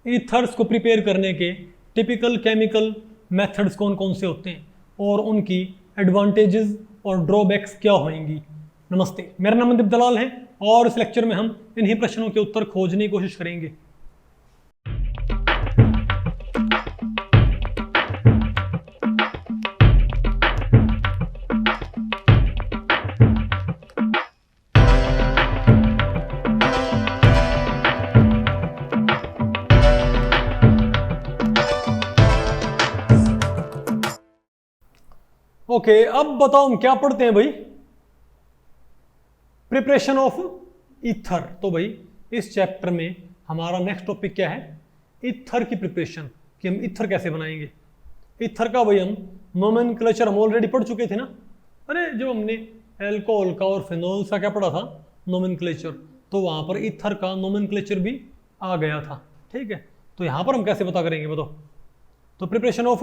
Ethers को prepare करने के टिपिकल केमिकल मेथड्स कौन कौन से होते हैं और उनकी एडवांटेजेस और ड्रॉबैक्स क्या होंगी। नमस्ते, मेरा नाम मनदीप दलाल है और इस लेक्चर में हम इन्हीं प्रश्नों के उत्तर खोजने की कोशिश करेंगे। ओके, अब बताओ हम क्या पढ़ते हैं भाई। Preparation of ether. तो भाई इस चैप्टर में हमारा नेक्स्ट टॉपिक क्या है, ईथर की प्रिपरेशन, कि हम ईथर कैसे बनाएंगे। ईथर का भाई हम नोमेनक्लेचर हम ऑलरेडी पढ़ चुके थे ना। अरे जो हमने एल्कोहल का और फिनोल का क्या पढ़ा था, नोमेनक्लेचर, तो वहां पर ईथर का नोमेनक्लेचर भी आ गया था। ठीक है, तो यहां पर हम कैसे पता करेंगे बताओ। तो प्रिपरेशन ऑफ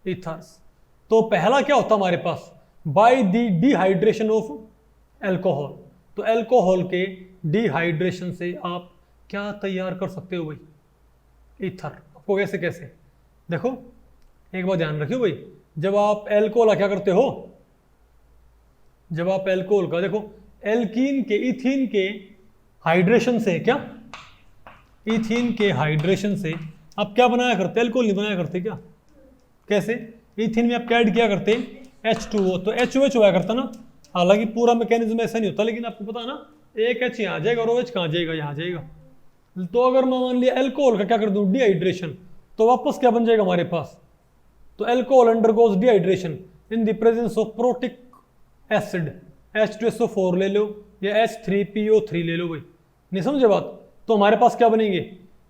ईथर्स, तो पहला क्या होता हमारे पास, by the dehydration of alcohol. तो एल्कोहल के डिहाइड्रेशन से आप क्या तैयार कर सकते हो भाई, ईथर। आपको कैसे कैसे, देखो एक बात ध्यान रखियो भाई, जब आप एल्कोहल का क्या करते हो, जब आप एल्कोहल का देखो एल्कीन के इथीन के हाइड्रेशन से, क्या इथीन के हाइड्रेशन से आप क्या बनाया करते, एल्कोहल नहीं बनाया करते क्या। कैसे, इथीन में आप ऐड किया करते H2O, तो HOH हुआ करता ना। हालांकि पूरा मैकेनिज्म ऐसा नहीं होता, लेकिन आपको पता है ना, एक H यहाँ जाएगा और OH कहाँ जाएगा, यहाँ जाएगा। तो अगर मैं मान लिया एल्कोहल का क्या कर दूँ डिहाइड्रेशन, तो वापस क्या बन जाएगा हमारे पास, तो alcohol undergoes dehydration in the presence of protic acid, H2SO4 ले लो या H3PO3 ले लो भाई। नहीं समझे बात। तो हमारे पास क्या बनेंगे,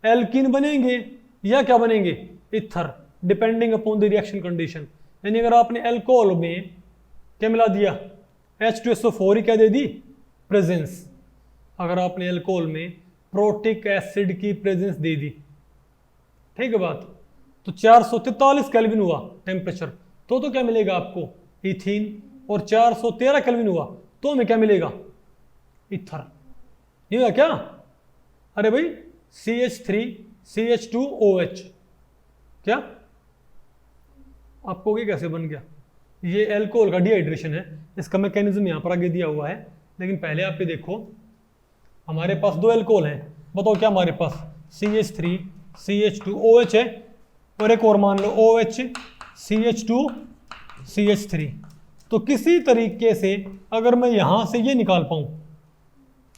एल्कीन बनेंगे या क्या बनेंगे, ether, depending upon the reaction condition. यानी अगर आपने एल्कोहल में क्या मिला दिया, H2SO4 ही क्या दे दी, प्रेजेंस। अगर आपने एल्कोहल में प्रोटिक एसिड की प्रेजेंस दे दी, ठीक है बात, तो 443 केल्विन हुआ टेम्परेचर, तो क्या मिलेगा आपको, इथीन। और 413 केल्विन हुआ तो हमें क्या मिलेगा, ईथर। ये हुआ क्या, अरे भाई CH3CH2OH, क्या आपको ये कैसे बन गया, ये एल्कोहल का डिहाइड्रेशन है। इसका मैकेनिज्म यहाँ पर आगे दिया हुआ है, लेकिन पहले आप ये देखो हमारे पास दो एल्कोहल हैं। बताओ क्या हमारे पास CH3CH2OH है और एक और मान लो OH CH2CH3। तो किसी तरीके से अगर मैं यहां से ये निकाल पाऊं,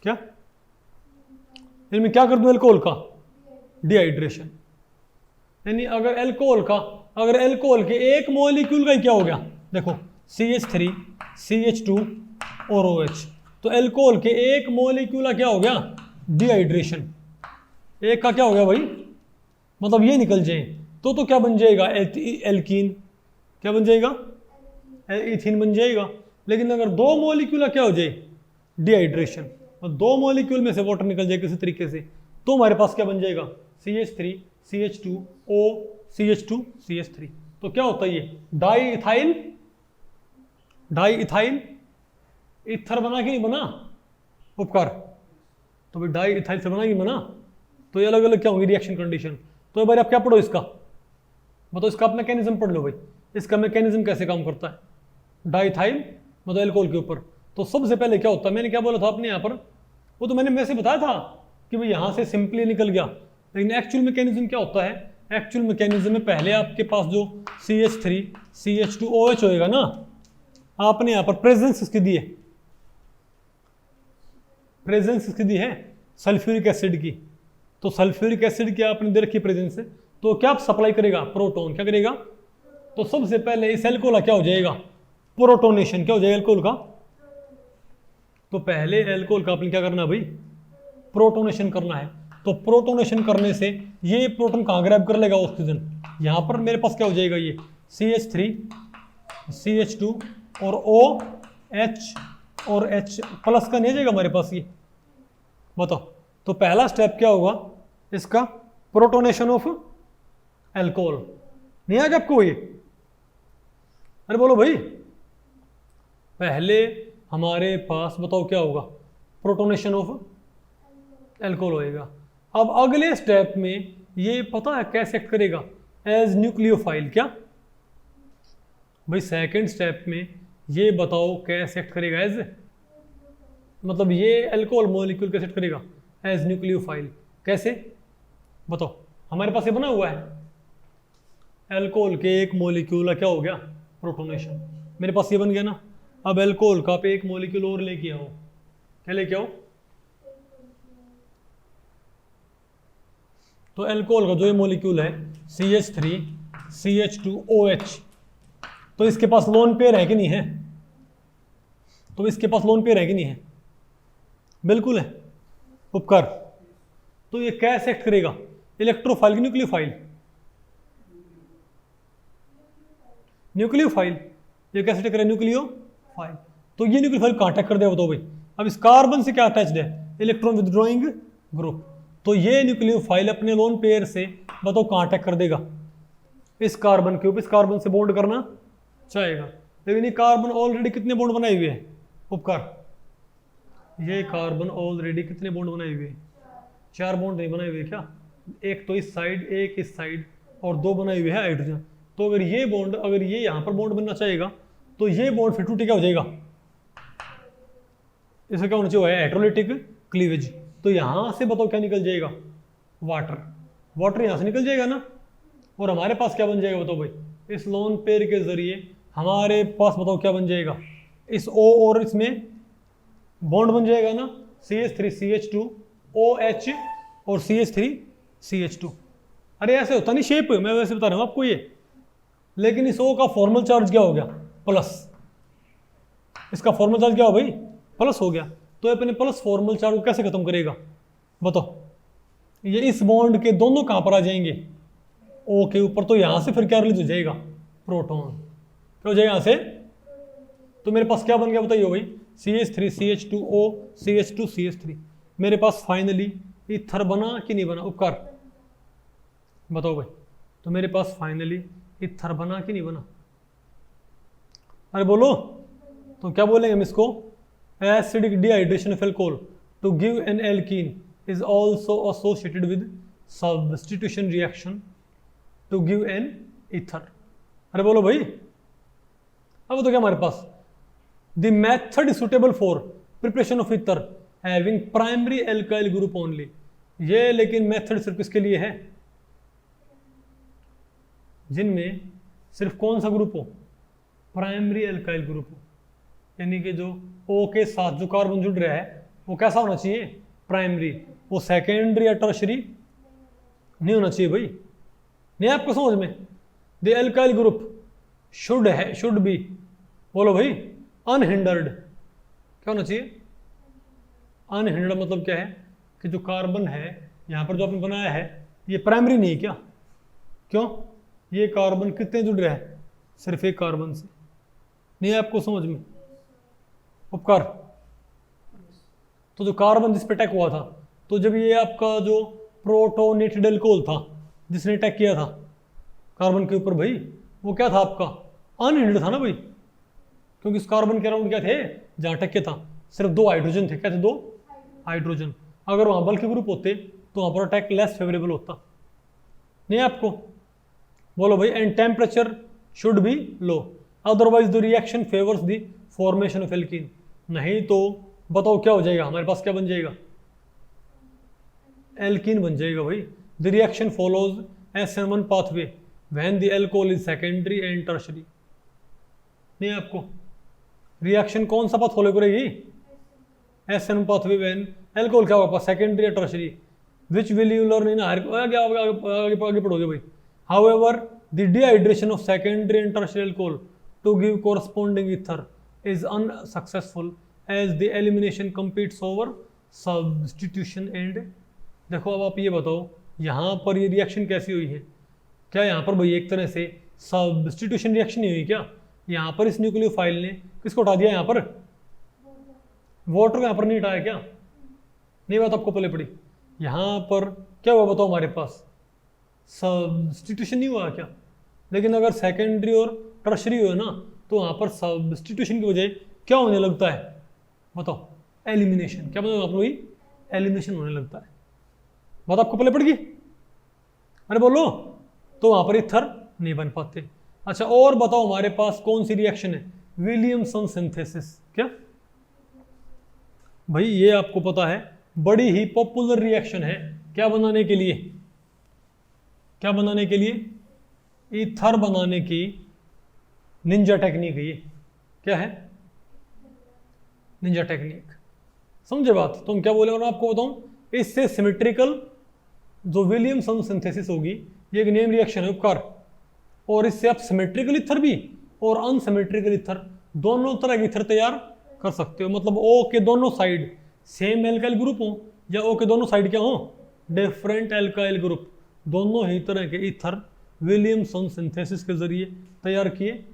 क्या इनमें क्या कर दूं, एल्कोहल का डिहाइड्रेशन। यानी अगर एल्कोहल के एक मॉलिक्यूल का ही क्या हो गया, देखो CH3 CH2 और OH, तो एल्कोहल के एक मॉलिक्यूल का क्या हो गया, डिहाइड्रेशन। एक का क्या हो गया भाई, मतलब ये निकल जाए तो क्या बन जाएगा, एल्कीन, क्या बन जाएगा, इथीन बन जाएगा। लेकिन अगर दो मॉलिक्यूल क्या हो जाए, डिहाइड्रेशन, और दो मॉलिक्यूल में से वाटर निकल जाए किसी तरीके से, तो हमारे पास क्या बन जाएगा, CH3 CH2O CH2 CH3। तो क्या होता है ये, डाई इथाइल ईथर बना कि नहीं बना, उपकार। तो भाई डाई इथाइल से बना कि बना, तो ये अलग अलग क्या होंगी रिएक्शन कंडीशन। तो एक बार आप क्या पढ़ो इसका, बताओ इसका आप मैकेनिज्म पढ़ लो भाई, इसका मैकेनिज्म कैसे काम करता है, डाइथाइल मतलब एल्कोहल के ऊपर। तो सबसे पहले क्या होता है, मैंने क्या बोला था आपने यहाँ पर, वो तो मैंने वैसे बताया था कि भाई यहाँ से सिंपली निकल गया, लेकिन एक्चुअल मैकेनिज्म क्या होता है, एक्चुअल मैकेनिज्म में पहले आपके पास जो CH3 CH2OH होएगा ना, आपने यहाँ पर प्रेजेंस इसकी दी है, प्रेजेंस इसकी दी है सल्फ्यूरिक एसिड की। तो सल्फ्यूरिक एसिड की आपने दे रखी प्रेजेंस है, तो क्या सप्लाई करेगा, प्रोटॉन, क्या करेगा। तो सबसे पहले इस एल्कोहल क्या हो जाएगा, प्रोटोनेशन, क्या हो जाएगा एल्कोहल का। तो पहले एल्कोहल का आपने क्या करना है भाई, प्रोटोनेशन करना है। तो प्रोटोनेशन करने से ये प्रोटॉन कहाँ ग्रैब कर लेगा, ऑक्सीजन। यहाँ पर मेरे पास क्या हो जाएगा, ये CH3 CH2 और OH और H प्लस का नहीं जाएगा हमारे पास ये, बताओ। तो पहला स्टेप क्या होगा इसका, प्रोटोनेशन ऑफ एल्कोहल। नहीं आ गया आपको ये, अरे बोलो भाई। पहले हमारे पास बताओ क्या होगा, प्रोटोनेशन ऑफ एल्कोहल होएगा। अब अगले स्टेप में ये पता है कैसे एक्ट करेगा? As nucleophile. क्या भाई सेकंड स्टेप में ये बताओ कैसे एक्ट करेगा? एज मतलब ये अल्कोहल मॉलिक्यूल कैसे एक्ट करेगा? As nucleophile. कैसे बताओ? हमारे पास ये बना हुआ है अल्कोहल के एक मॉलिक्यूल का क्या हो गया? प्रोटोनेशन। मेरे पास ये बन गया ना। अब अल्कोहल का पे एक मॉलिक्यूल और लेके आओ। क्या लेके आओ? तो अल्कोहल का जो ये मॉलिक्यूल है CH3CH2OH, तो इसके पास लोन पेयर है कि नहीं है? तो इसके पास लोन पेयर है कि नहीं है? बिल्कुल है। उपकार। तो ये कैसे एक्ट करेगा? इलेक्ट्रोफाइल की न्यूक्लियोफाइल? न्यूक्लियोफाइल। ये कैसे टकरा? न्यूक्लियोफाइल। तो ये न्यूक्लियोफाइल कहाँ अटैक कर दिया बताओ भाई? अब इस कार्बन से क्या अटैच्ड है? Electron withdrawing group. तो ये न्यूक्लियोफाइल अपने लोन पेयर से बताओ कहाँ अटैक कर देगा? इस कार्बन के ऊपर। इस कार्बन से बॉन्ड करना चाहेगा, लेकिन ये कार्बन ऑलरेडी कितने बॉन्ड बनाए हुए हैं? उपकार। ये कार्बन ऑलरेडी कितने बॉन्ड बनाए हुए हैं? 4 बॉन्ड नहीं बनाए हुए क्या? एक तो इस साइड, एक इस साइड, और 2 बनाए हुए हैं हाइड्रोजन। तो अगर ये बॉन्ड, अगर ये यहाँ पर बॉन्ड बनना चाहेगा तो ये बॉन्ड फिर टूटे क्या हो जाएगा? इसका क्या होना चाहिए? Hydrolytic cleavage. तो यहाँ से बताओ क्या निकल जाएगा? वाटर। वाटर यहाँ से निकल जाएगा ना। और हमारे पास क्या बन जाएगा बताओ भाई? इस लोन पेयर के जरिए हमारे पास बताओ क्या बन जाएगा? इस O और इसमें बॉन्ड बन जाएगा ना। CH3CH2OH और CH3CH2। अरे ऐसे होता नहीं शेप, मैं वैसे बता रहा हूँ आपको ये। लेकिन इस O का फॉर्मल चार्ज क्या हो गया? प्लस। इसका फॉर्मल चार्ज क्या हो भाई? प्लस हो गया। तो अपने प्लस फॉर्मल चार्ज को कैसे खत्म करेगा बताओ? ये इस बॉन्ड के दोनों कहां पर आ जाएंगे? O के ऊपर। तो यहां से फिर क्या रिलीज हो जाएगा? प्रोटॉन। क्या हो जाएगा यहां से? तो मेरे पास क्या बन गया बताइए भाई? CH3CH2O CH2CH3। मेरे पास फाइनली ईथर बना कि नहीं बना? उपकार बताओ भाई। तो मेरे पास फाइनली ईथर बना कि नहीं बना? अरे बोलो। तो क्या बोलेंगे हम इसको? Acidic dehydration of alcohol to give an alkene is also associated with substitution reaction to give an ether. अरे बोलो भाई। अब तो क्या हमारे पास? The method is suitable for preparation of ether having primary alkyl group only. ये लेकिन मेथड सिर्फ इसके लिए है जिनमें सिर्फ कौन सा ग्रुप हो? प्राइमरी एल्काइल ग्रुप हो। यानी कि जो O के साथ जो कार्बन जुड़ रहा है वो कैसा होना चाहिए? प्राइमरी। वो सेकेंडरी या टर्शरी नहीं होना चाहिए भाई। नहीं आपको समझ में? The alkyl group should be, बोलो भाई, अनहिंडर्ड। क्या होना चाहिए? अनहिंडर्ड मतलब क्या है? कि जो कार्बन है यहाँ पर जो आपने बनाया है ये प्राइमरी नहीं है क्या? क्यों? ये कार्बन कितने जुड़ रहा है? सिर्फ एक कार्बन से। नहीं आपको समझ में? उपकार। तो जो कार्बन जिस पे अटैक हुआ था, तो जब ये आपका जो प्रोटोनेटेड अल्कोहल था जिसने अटैक किया था कार्बन के ऊपर भाई, वो क्या था आपका? अनहिंडर्ड था ना भाई। क्योंकि इस कार्बन के अराउंड क्या थे जहाँ अटैक किया था? सिर्फ 2 हाइड्रोजन थे। क्या थे? 2 हाइड्रोजन। अगर वहाँ बल्कि ग्रुप होते तो वहाँ पर अटैक लेस फेवरेबल होता। नहीं आपको? बोलो भाई। And temperature should be low, otherwise the reaction favours the formation of alkene. नहीं तो बताओ क्या हो जाएगा? हमारे पास क्या बन जाएगा? एल्कीन बन जाएगा भाई। The reaction follows SN1 pathway when the alcohol is secondary and tertiary. नहीं आपको? रिएक्शन कौन सा पाथ फॉलो करेगी? SN1 पाथवे व्हेन अल्कोहल क्या होगा? सेकेंडरी या tertiary. Which will you learn in आगे पढ़ोगे भाई। However the dehydration of secondary and tertiary alcohol to give corresponding ether is unsuccessful as the elimination competes over substitution and। देखो अब आप ये बताओ यहाँ पर ये रिएक्शन कैसी हुई है? क्या यहाँ पर भाई एक तरह से सब्स्टिट्यूशन रिएक्शन नहीं हुई क्या? यहाँ पर इस न्यूक्लियोफाइल ने किसको उठा दिया? यहाँ पर वाटर को यहाँ पर नहीं उठाया क्या? नहीं बात आपको पहले पड़ी। यहाँ पर क्या हुआ बताओ? हमारे पास सब्स्टिट्यूशन नहीं हुआ क्या? लेकिन अगर सेकेंडरी और टर्शरी हो ना तो वहाँ पर सब्स्टिट्यूशन की वजह क्या होने लगता है बताओ? एलिमिनेशन। क्या बताओ आप लोग? एलिमिनेशन होने लगता है। बात आपको पहले पड़ गई? अरे बोलो, तो वहां पर ईथर नहीं बन पाते। अच्छा और बताओ हमारे पास कौन सी रिएक्शन है, विलियमसन सिंथेसिस। क्या भाई ये आपको पता है बड़ी ही पॉपुलर रिएक्शन है, क्या बनाने के लिए, क्या बनाने के लिए, ईथर बनाने की निंजा टेक्निक है ये। क्या है, निंजा टेक्निक। समझे बात, तो हम क्या बोले, और आपको बताऊं, इससे सिमेट्रिकल जो विलियमसन सिंथेसिस होगी, ये एक नेम रिएक्शन है उपकार, और इससे आप सिमेट्रिकल ईथर भी और अनसिमेट्रिकल ईथर दोनों तरह के ईथर तैयार कर सकते हो। मतलब ओ के दोनों साइड सेम एल्काइल ग्रुप हो, या ओ के दोनों साइड क्या हो, डिफरेंट एल्काइल ग्रुप, दोनों ही तरह के ईथर विलियमसन सिंथेसिस के जरिए तैयार किए।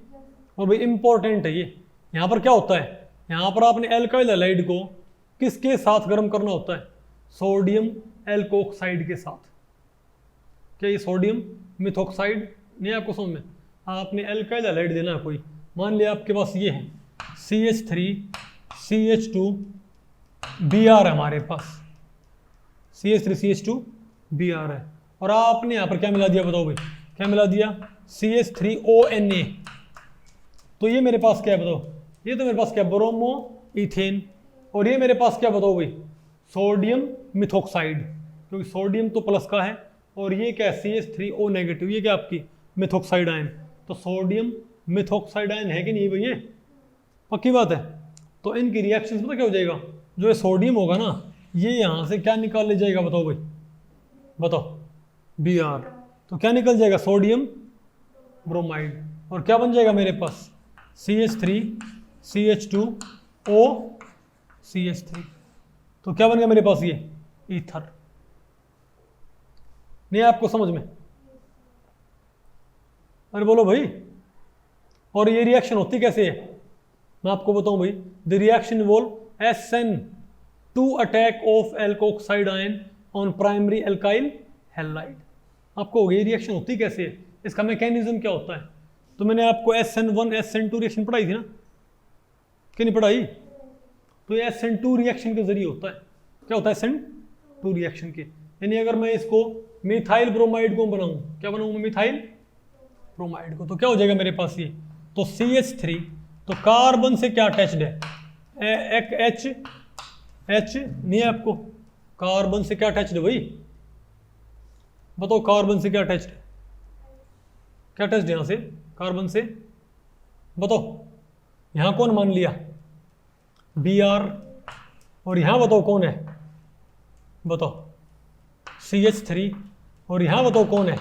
और भाई इंपॉर्टेंट है ये, यहाँ पर क्या होता है, यहाँ पर आपने एल्काइल हैलाइड को किसके साथ गर्म करना होता है, सोडियम एल्कोक्साइड के साथ। क्या ये सोडियम मिथॉक्साइड नहीं आपको समझ में, आपने एल्काइल हैलाइड देना है कोई, मान लिया आपके पास ये है CH3CH2Br है हमारे पास, CH3CH2Br है, और आपने यहाँ पर क्या मिला दिया बताओ भाई, क्या मिला दिया, CH3ONA। तो ये मेरे पास क्या है बताओ, ये तो मेरे पास क्या, ब्रोमो इथेन, और ये मेरे पास क्या बताओ भाई, सोडियम मिथॉक्साइड, क्योंकि सोडियम तो प्लस का है, और ये क्या है CH3O नेगेटिव, ये क्या आपकी मिथॉक्साइड आयन। तो सोडियम मिथॉक्साइड आयन है कि नहीं भाई, ये पक्की बात है। तो इनकी रिएक्शन पता क्या हो जाएगा, जो ये सोडियम होगा ना, ये यहाँ से क्या निकाल ले जाएगा बताओ भाई, बताओ Br, तो क्या निकल जाएगा, सोडियम ब्रोमाइड, और क्या बन जाएगा मेरे पास CH3CH2OCH3। तो क्या बन गया मेरे पास, ये ईथर। नहीं आपको समझ में, अरे बोलो भाई। और ये रिएक्शन होती कैसे है, मैं आपको बताऊं भाई, the reaction involve SN2 attack of alkoxide ion on primary alkyl halide. आपको ये रिएक्शन होती कैसे है, इसका मैकेनिज्म क्या होता है। तो मैंने आपको SN1 SN2 रिएक्शन पढ़ाई थी ना, कि नहीं पढ़ाई। तो ये SN2 रिएक्शन के जरिए होता है। क्या होता है SN2 रिएक्शन के, यानी अगर मैं इसको मिथाइल ब्रोमाइड को बनाऊं, क्या बनाऊंगा, मिथाइल ब्रोमाइड को, तो क्या हो जाएगा मेरे पास ये, तो CH3, तो कार्बन से क्या अटैच्ड है, एक H नहीं है आपको, कार्बन से क्या अटैच्ड है भाई, बताओ कार्बन से क्या अटैच्ड है, क्या अटैच्ड है यहां से, कार्बन से, बताओ यहां कौन मान लिया, Br, और यहां बताओ कौन है, बताओ CH3, और यहां बताओ कौन है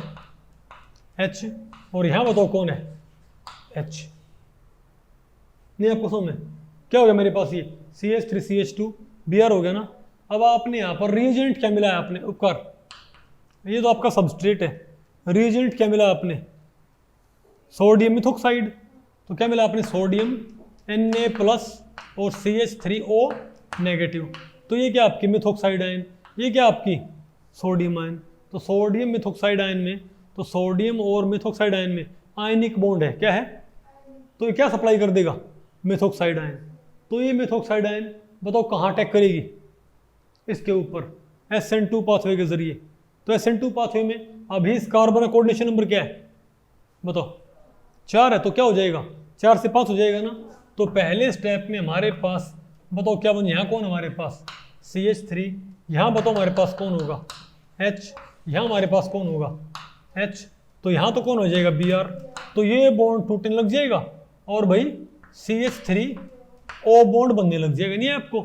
H, और यहां बताओ कौन है H। नहीं आपको समझ में, क्या हो गया मेरे पास, ये CH3CH2Br हो गया ना। अब आपने यहां पर रिएजेंट क्या मिला है आपने, उपकार, ये तो आपका सबस्ट्रेट है, रिएजेंट क्या मिला आपने, सोडियम मिथॉक्साइड, तो क्या मिला आपने, सोडियम Na+ और CH3O नेगेटिव, तो ये क्या आपकी मिथॉक्साइड आयन, ये क्या आपकी सोडियम आयन। तो सोडियम मिथॉक्साइड आयन में, तो सोडियम और मिथॉक्साइड आयन में आयनिक बॉन्ड है, क्या है, तो ये क्या सप्लाई कर देगा, मिथॉक्साइड आयन। तो ये मिथॉक्साइड आयन बताओ कहाँ अटैक करेगी, इसके ऊपर SN2 पाथवे के जरिए। तो SN2 पाथवे में अभी इस कार्बन का कोऑर्डिनेशन नंबर क्या है, बताओ 4 है, तो क्या हो जाएगा, 4 से 5 हो जाएगा ना। तो पहले स्टेप में हमारे पास बताओ क्या बन, यहाँ कौन हमारे पास CH3, यहाँ बताओ हमारे पास कौन होगा H, यहाँ हमारे पास कौन होगा H, तो यहाँ तो कौन हो जाएगा Br, तो ये बॉन्ड टूटने लग जाएगा, और भाई CH3O बॉन्ड बनने लग जाएगा, नहीं है आपको।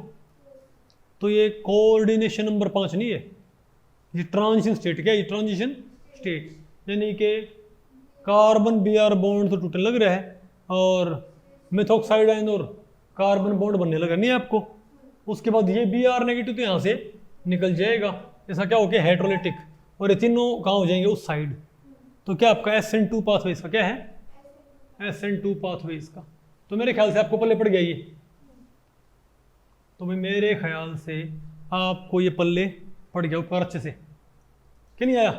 तो ये कोऑर्डिनेशन नंबर 5 नहीं है, ये ट्रांजिशन स्टेट, क्या ये ट्रांजिशन स्टेट, यानी कि कार्बन Br बॉन्ड तो टूटने लग रहा है, और मिथॉक्साइड आयन और कार्बन बॉन्ड बनने लगा, नहीं आपको। उसके बाद ये Br नेगेटिव तो यहाँ से निकल जाएगा, ऐसा क्या हो गया हाइड्रोलिटिक, और ये तीनों कहाँ हो जाएंगे, उस साइड। तो क्या आपका SN2 पाथवे इसका क्या है, SN2 पाथवे इसका। तो मेरे ख्याल से आपको पल्ले पड़ गया ये, तो भाई मेरे ख्याल से आपको ये पल्ले पड़ गया ऊपर अच्छे से, क्या नहीं आया,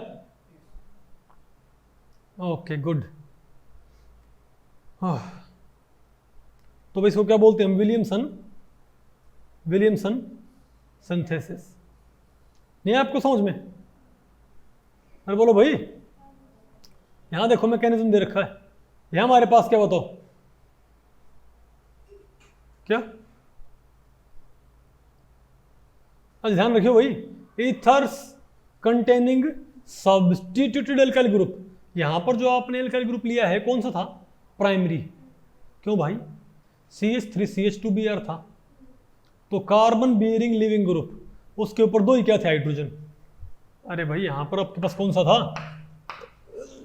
ओके गुड। तो भाई इसको क्या बोलते हैं हम, विलियमसन सिंथेसिस। नहीं आपको समझ में, अरे बोलो भाई, यहां देखो मैकेनिज्म दे रखा है, यहां हमारे पास क्या बताओ, क्या, अच्छा ध्यान रखियो भाई, ethers containing substituted alkyl group, यहां पर जो आपने एल्काइल ग्रुप लिया है कौन सा था, प्राइमरी, क्यों भाई, CH3CH2Br था, तो कार्बन बियरिंग लिविंग ग्रुप, उसके ऊपर दो ही क्या थे, हाइड्रोजन। अरे भाई यहां पर आपके पास कौन सा था,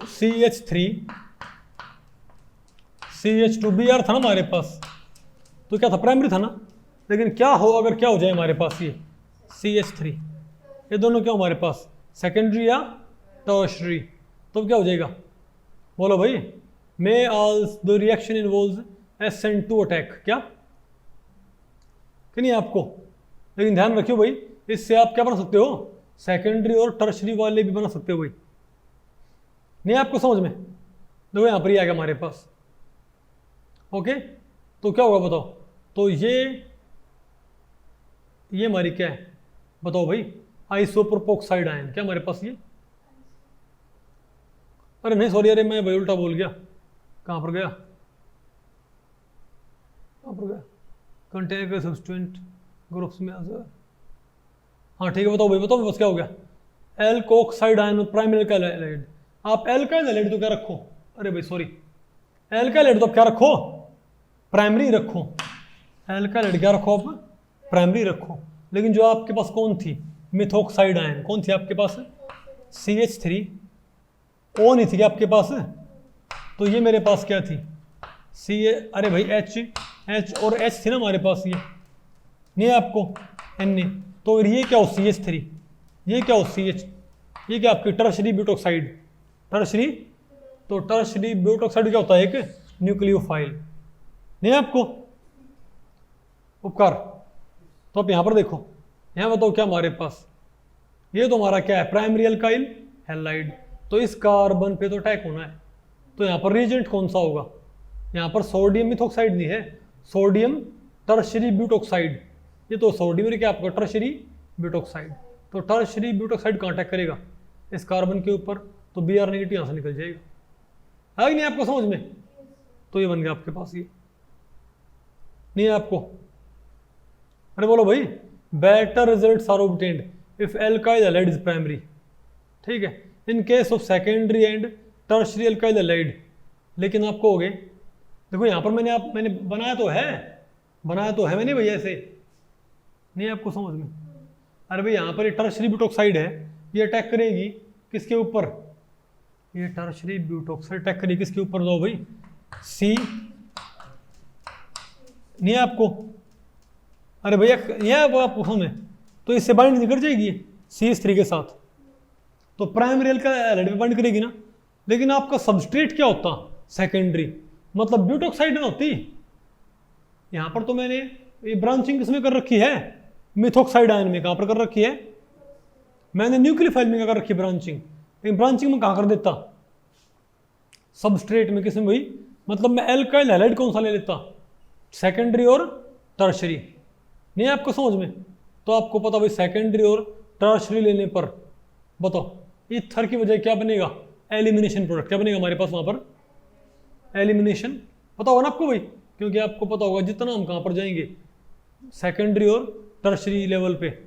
CH3CH2Br था ना हमारे पास, तो क्या था, प्राइमरी था ना, लेकिन क्या हो, अगर क्या हो जाए हमारे पास ये CH3, ये दोनों क्या हमारे पास, सेकेंडरी या टर्शरी, तो क्या हो जाएगा, बोलो भाई, may also the reaction involves SN2 attack, क्या कि नहीं आपको, लेकिन ध्यान रखियो भाई, इससे आप क्या बना सकते हो, सेकेंडरी और टर्शरी वाले भी बना सकते हो भाई, नहीं आपको समझ में, देखो यहां पर ही आ गया हमारे पास, ओके, तो क्या होगा बताओ, तो ये हमारी क्या है बताओ भाई, आइसोप्रोपोक्साइड आयन, क्या हमारे पास ये, अरे नहीं सॉरी, अरे मैं भाई उल्टा बोल गया, कहां पर गया, कंटेनर सब्सटेंट ग्रुप्स में, हाँ ठीक है, बताओ भाई, बताओ बस क्या हो गया, alkoxide ion primary alkyl halide, आप एल्काइल हैलाइड तो क्या रखो, अरे भाई सॉरी, एल्काइल हैलाइड तो आप क्या रखो, प्राइमरी रखो, एल्काइल हैलाइड क्या रखो आप, प्राइमरी रखो, लेकिन जो आपके पास कौन थी, मिथोक्साइड आयन, कौन थी आपके पास, CH3, ओ नहीं थी क्या आपके पास, तो ये मेरे पास क्या थी, अरे भाई H और H थी ना हमारे पास, ये नहीं आपको Na, तो ये क्या हो CH3, ये क्या हो CH, ये क्या आपकी टर्शरी ब्यूटोक्साइड, टर्शरी, तो टर्शरी ब्यूटोक्साइड क्या होता है, एक न्यूक्लियोफाइल, नहीं आपको उपकार, तो आप यहां पर देखो, यहां बताओ क्या हमारे पास, ये तो हमारा क्या है, प्राइमरी एल्काइल हैलाइड, तो इस कार्बन पे तो अटैक होना है, तो यहां पर रिएजेंट कौन सा होगा, यहां पर सोडियम मिथोक्साइड नहीं है, सोडियम टर्शरी ब्यूटोक्साइड, ये तो सोडियम क्या आपका टर्शरी ब्यूटोक्साइड, तो टर्शरी ब्यूटोक्साइड कहाँ अटैक करेगा, इस कार्बन के ऊपर, तो Br नेगेटिव यहां से निकल जाएगा, है नहीं आपको समझ में, तो ये बन गया आपके पास, ये नहीं है आपको, अरे बोलो भाई, better results are obtained if alkyl halide is primary, ठीक है, in case of secondary and tertiary alkyl halide, लेकिन आपको हो गए, देखो यहां पर मैंने बनाया तो है मैंने भैया, ऐसे नहीं आपको समझ में, अरे भाई यहां पर ये टर्शरी ब्यूटोक्साइड है, ये अटैक करेगी किसके ऊपर, ये टर्शरी ब्यूटोक्साइड अटैक करेगी किसके ऊपर, दो भाई C, नहीं है आपको, अरे भैया ये आपको समझ में, तो इससे बाइंड नहीं कर जाएगी CH3 के साथ, तो प्राइमरी एल्काइल पे बाइंड करेगी ना, लेकिन आपका सबस्ट्रेट क्या होता, सेकेंडरी, मतलब ब्यूटोक्साइड ना होती, यहां पर तो मैंने ये ब्रांचिंग किसमें कर रखी है, मिथोक्साइड आयन में, कहां पर कर रखी है, मैंने न्यूक्लियोफाइल में कर रखी है ब्रांचिंग, लेकिन ब्रांचिंग में कहां कर देता, सबस्ट्रेट में, किसमें भाई, मतलब मैं एल्काइल हैलाइड कौन सा ले लेता, सेकेंडरी और टर्शरी, नहीं आपको समझ में, तो आपको पता भाई सेकेंडरी और टर्शरी लेने पर बताओ ईथर की वजह क्या बनेगा, एलिमिनेशन प्रोडक्ट, क्या बनेगा हमारे पास वहां पर, एलिमिनेशन, पता होगा ना आपको भाई, क्योंकि आपको पता होगा जितना हम कहां पर जाएंगे, सेकेंडरी और टर्शरी लेवल पे,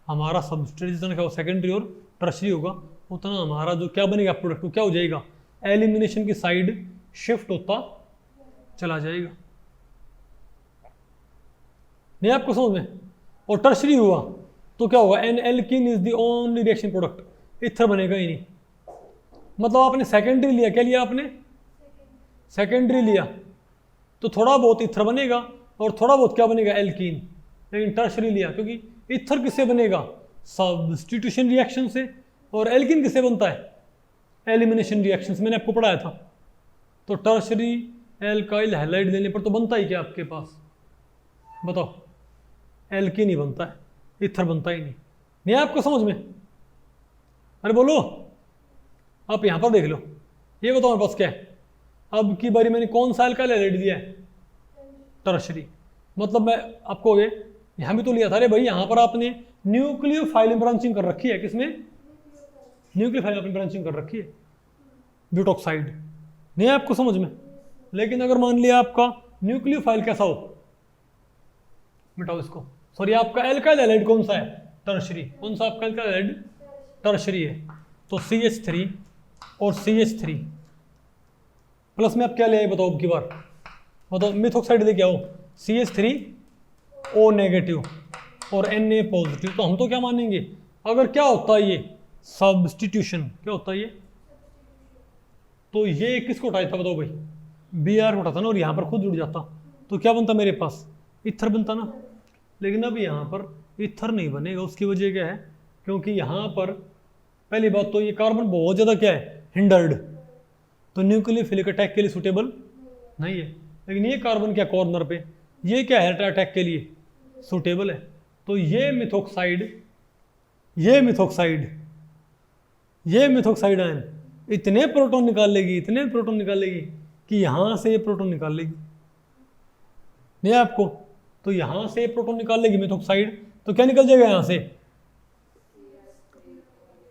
हमारा सबस्ट्रेट जितना क्या सेकेंडरी और टर्शरी होगा, उतना हमारा जो क्या बनेगा प्रोडक्ट, क्या हो जाएगा, एलिमिनेशन की साइड शिफ्ट होता चला जाएगा, नहीं आपको समझ में, और टर्शरी हुआ तो क्या होगा, an alkene is the only reaction product, ether बनेगा ही नहीं, मतलब आपने सेकेंडरी लिया, क्या लिया आपने, सेकेंडरी लिया, तो थोड़ा बहुत इथर बनेगा और थोड़ा बहुत क्या बनेगा, एल्कीन, लेकिन टर्शरी लिया, क्योंकि इथर किससे बनेगा, सब्स्टिट्यूशन रिएक्शन से, और एल्कीन किससे बनता है, एलिमिनेशन रिएक्शन से, मैंने आपको पढ़ाया था, तो टर्शरी एल्काइल हैलाइड लेने पर तो बनता ही क्या आपके पास, बताओ, एल्कीन ही बनता है, इथर बनता ही नहीं आपको समझ में, अरे बोलो, आप यहां पर देख लो, ये बताओ मेरे पास क्या है, अब की बारी मैंने कौन सा एल्काइल हैलाइड दिया है, टर्शरी, मतलब मैं आपको यहां भी तो लिया था, अरे भाई यहां पर आपने न्यूक्लियोफाइल ब्रांचिंग कर रखी है, किसमें, न्यूक्लियोफाइल आपने ब्रांचिंग कर रखी है, ब्यूटॉक्साइड नहीं है आपको समझ में। लेकिन अगर मान लिया आपका न्यूक्लियोफाइल कैसा हो, मिटाओ इसको, सॉरी आपका एल्काइल हैलाइड कौन सा है, टर्शरी। कौन सा आपका एल्काइल हैलाइड, टर्शरी है। तो CH3 और CH3 प्लस में आप क्या ले आए बताओ, अब की बार बताओ, मिथॉक्साइड लेके आओ, CH3O नेगेटिव और Na पॉजिटिव। तो हम तो क्या मानेंगे, अगर क्या होता है ये सब्स्टिट्यूशन, क्या होता है ये, तो ये किसको उठाया था बताओ भाई, Br को उठाता ना, और यहाँ पर खुद जुड़ जाता तो क्या बनता मेरे पास, इथर बनता ना। लेकिन अब यहाँ पर इथर नहीं बनेगा, उसकी वजह क्या है, क्योंकि यहाँ पर पहली बात तो ये कार्बन बहुत ज़्यादा क्या है, हिंडर्ड, तो न्यूक्लियोफिलिक अटैक के लिए सूटेबल नहीं है। लेकिन ये कार्बन क्या कॉर्नर पे, ये क्या है अटैक के लिए सूटेबल है। तो ये मिथॉक्साइड आयन इतने प्रोटॉन निकाल लेगी, इतने प्रोटॉन निकाल लेगी कि यहाँ से ये प्रोटॉन निकाल लेगी, नहीं आपको, तो यहाँ से प्रोटॉन निकाल लेगी मिथॉक्साइड, तो क्या निकल जाएगा यहाँ से,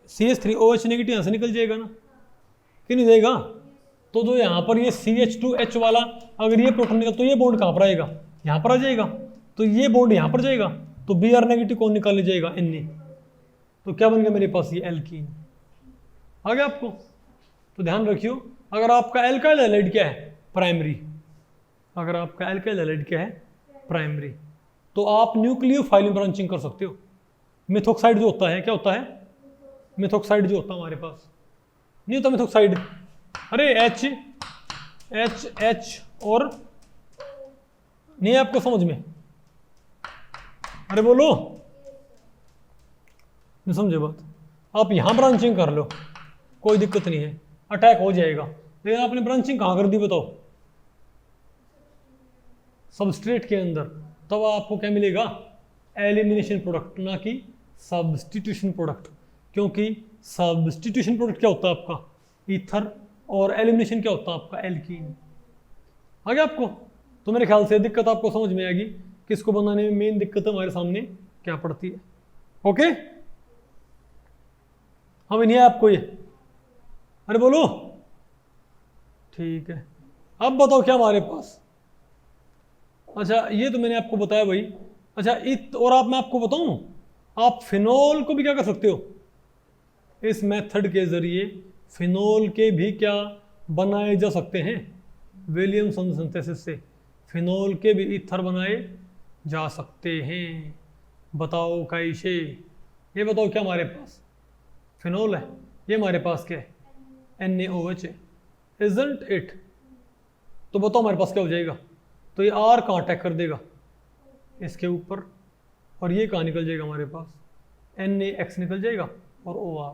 CH3OH नेगेटिव यहाँ से निकल जाएगा ना, क्यों नहीं जाएगा। तो जो यहाँ पर ये CH2H वाला अगर ये प्रोटॉन निकल, तो ये बॉन्ड कहाँ पर आएगा, यहाँ पर आ जाएगा, तो ये बॉन्ड यहाँ पर जाएगा, तो Br नेगेटिव कौन निकालने जाएगा, Na। तो क्या बन गया मेरे पास, ये एल्कीन आ गया आपको। तो ध्यान रखियो, अगर आपका एल्काइल हैलाइड क्या है, प्राइमरी, अगर आपका एल्काइल हैलाइड क्या है, प्राइमरी, तो आप न्यूक्लियोफाइल में ब्रांचिंग कर सकते हो। मिथॉक्साइड जो होता है, क्या होता है, मिथॉक्साइड जो होता है हमारे पास नहीं होता मिथॉक्साइड, अरे H और नहीं आपको समझ में, अरे बोलो नहीं समझे बात, आप यहां ब्रांचिंग कर लो, कोई दिक्कत नहीं है, अटैक हो जाएगा। लेकिन आपने ब्रांचिंग कहां कर दी बताओ, सबस्ट्रेट के अंदर, तब आपको क्या मिलेगा, एलिमिनेशन प्रोडक्ट, ना कि सब्स्टिट्यूशन प्रोडक्ट। क्योंकि सब्स्टिट्यूशन प्रोडक्ट क्या होता है आपका, ईथर, और एलिमिनेशन क्या होता है आपका, एल्कीन। आ गया आपको। तो मेरे ख्याल से दिक्कत आपको समझ में आएगी, किसको बनाने में मेन दिक्कत हमारे सामने क्या पड़ती है। ओके, हम नहीं है आपको ये, अरे बोलो, ठीक है। अब बताओ क्या हमारे पास, अच्छा ये तो मैंने आपको बताया भाई। अच्छा और आप, मैं आपको बताऊं, आप फिनोल को भी क्या कर सकते हो, इस मेथड के जरिए फिनोल के भी क्या बनाए जा सकते हैं, विलियमसन सिंथेसिस से फिनोल के भी ईथर बनाए जा सकते हैं। बताओ कैसे, ये बताओ क्या हमारे पास फिनोल है, ये हमारे पास क्या है, NaOH है, इजंट इट। तो बताओ हमारे पास क्या हो जाएगा, तो ये R कहाँ अटैक कर देगा, इसके ऊपर, और ये कहाँ निकल जाएगा हमारे पास, NaX निकल जाएगा और OR।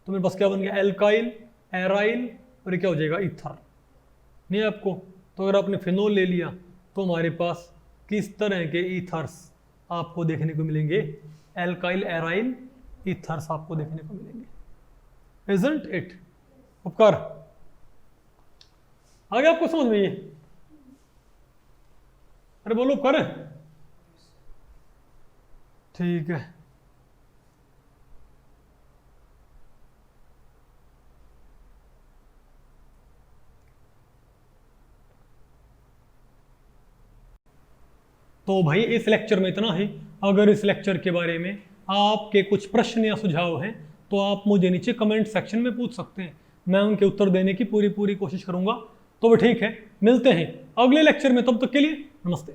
तो मेरे पास क्या बन गया, एल्काइल, एराइल, और ये क्या हो जाएगा, ईथर। नहीं आपको, तो अगर आपने फिनोल ले लिया तो हमारे पास किस तरह के ईथर्स आपको देखने को मिलेंगे, एल्काइल, एराइल, ईथर्स आपको देखने को मिलेंगे, इजंट इट। उपकार आगे आपको समझ में ये, अरे बोलो उपकार, ठीक है। तो भाई इस लेक्चर में इतना ही। अगर इस लेक्चर के बारे में आपके कुछ प्रश्न या सुझाव हैं तो आप मुझे नीचे कमेंट सेक्शन में पूछ सकते हैं, मैं उनके उत्तर देने की पूरी कोशिश करूंगा। तो वो ठीक है, मिलते हैं अगले लेक्चर में, तब तक के लिए नमस्ते।